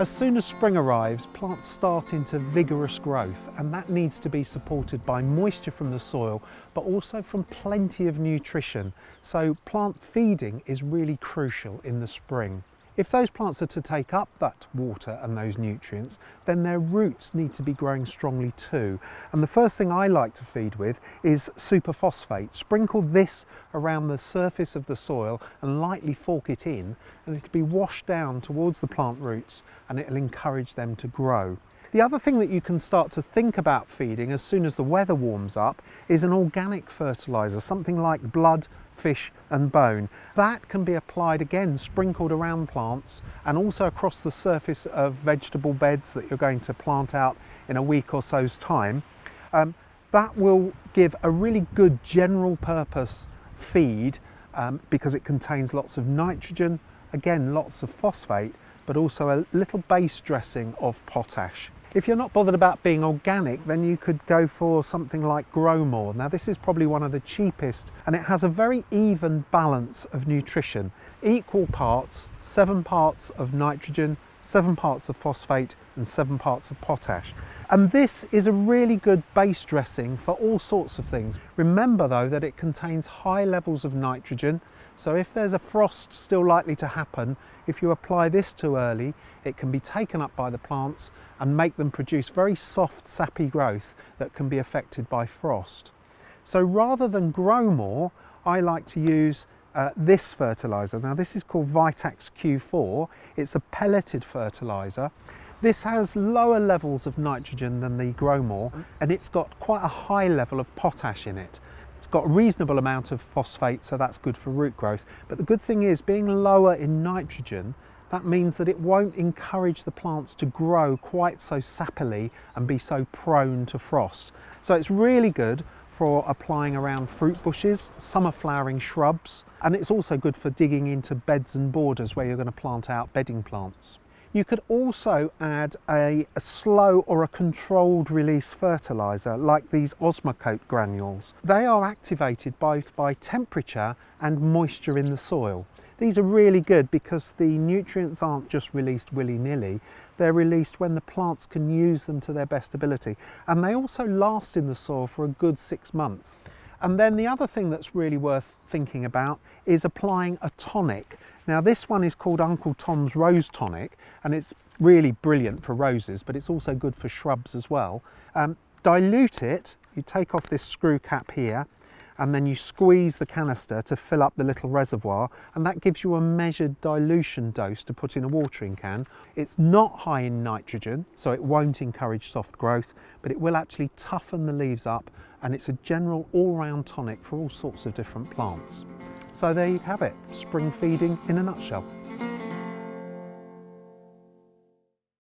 As soon as spring arrives, plants start into vigorous growth, and that needs to be supported by moisture from the soil, but also from plenty of nutrition. So plant feeding is really crucial in the spring. If those plants are to take up that water and those nutrients, then their roots need to be growing strongly too. And the first thing I like to feed with is superphosphate. Sprinkle this around the surface of the soil and lightly fork it in, and it'll be washed down towards the plant roots, and it'll encourage them to grow. The other thing that you can start to think about feeding as soon as the weather warms up is an organic fertiliser, something like blood, fish and bone. That can be applied again, sprinkled around plants and also across the surface of vegetable beds that you're going to plant out in a week or so's time. That will give a really good general purpose feed because it contains lots of nitrogen, again lots of phosphate, but also a little base dressing of potash. If you're not bothered about being organic, then you could go for something like Growmore. Now this is probably one of the cheapest, and it has a very even balance of nutrition. Equal parts, 7 parts of nitrogen, 7 parts of phosphate and 7 parts of potash. And this is a really good base dressing for all sorts of things. Remember though that it contains high levels of nitrogen, so if there's a frost still likely to happen, if you apply this too early, it can be taken up by the plants and make them produce very soft, sappy growth that can be affected by frost. So rather than Growmore, I like to use this fertiliser. Now this is called Vitax Q4. It's a pelleted fertiliser. This has lower levels of nitrogen than the Growmore, and it's got quite a high level of potash in it. It's got a reasonable amount of phosphate, so that's good for root growth. But the good thing is, being lower in nitrogen, that means that it won't encourage the plants to grow quite so sappily and be so prone to frost. So it's really good for applying around fruit bushes, summer flowering shrubs, and it's also good for digging into beds and borders where you're going to plant out bedding plants. You could also add a slow or a controlled release fertiliser like these Osmocote granules. They are activated both by temperature and moisture in the soil. These are really good because the nutrients aren't just released willy-nilly, they're released when the plants can use them to their best ability. And they also last in the soil for a good 6 months. And then the other thing that's really worth thinking about is applying a tonic. Now this one is called Uncle Tom's Rose Tonic, and it's really brilliant for roses, but it's also good for shrubs as well. Dilute it, you take off this screw cap here, and then you squeeze the canister to fill up the little reservoir, and that gives you a measured dilution dose to put in a watering can. It's not high in nitrogen, so it won't encourage soft growth, but it will actually toughen the leaves up, and it's a general all-round tonic for all sorts of different plants. So there you have it, spring feeding in a nutshell.